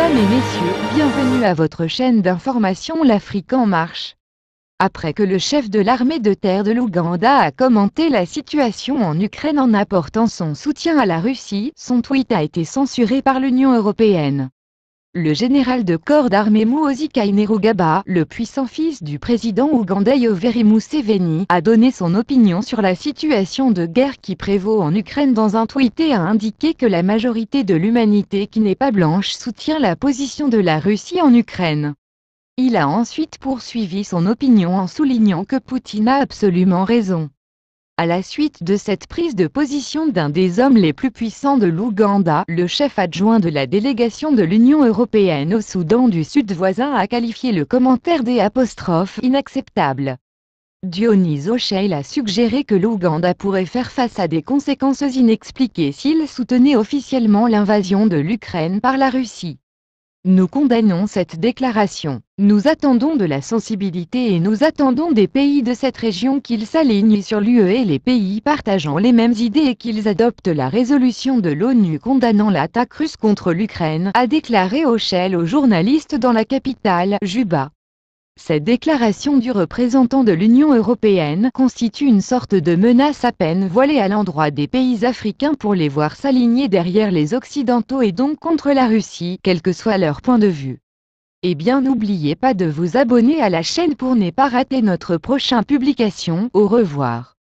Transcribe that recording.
Mesdames et messieurs, bienvenue à votre chaîne d'information L'Afrique en marche. Après que le chef de l'armée de terre de l'Ouganda a commenté la situation en Ukraine en apportant son soutien à la Russie, son tweet a été censuré par l'Union européenne. Le général de corps d'armée Muhoozi Kainerugaba, le puissant fils du président ougandais Yoweri Museveni, a donné son opinion sur la situation de guerre qui prévaut en Ukraine dans un tweet et a indiqué que la majorité de l'humanité qui n'est pas blanche soutient la position de la Russie en Ukraine. Il a ensuite poursuivi son opinion en soulignant que Poutine a absolument raison. À la suite de cette prise de position d'un des hommes les plus puissants de l'Ouganda, le chef adjoint de la délégation de l'Union européenne au Soudan du Sud voisin a qualifié le commentaire d'inacceptable. Dionys O'Shea a suggéré que l'Ouganda pourrait faire face à des conséquences inexpliquées s'il soutenait officiellement l'invasion de l'Ukraine par la Russie. Nous condamnons cette déclaration. Nous attendons de la sensibilité et nous attendons des pays de cette région qu'ils s'alignent sur l'UE et les pays partageant les mêmes idées et qu'ils adoptent la résolution de l'ONU condamnant l'attaque russe contre l'Ukraine, a déclaré O'Shea aux journalistes dans la capitale, Juba. Cette déclaration du représentant de l'Union européenne constitue une sorte de menace à peine voilée à l'endroit des pays africains pour les voir s'aligner derrière les Occidentaux et donc contre la Russie, quel que soit leur point de vue. Eh bien n'oubliez pas de vous abonner à la chaîne pour ne pas rater notre prochaine publication. Au revoir.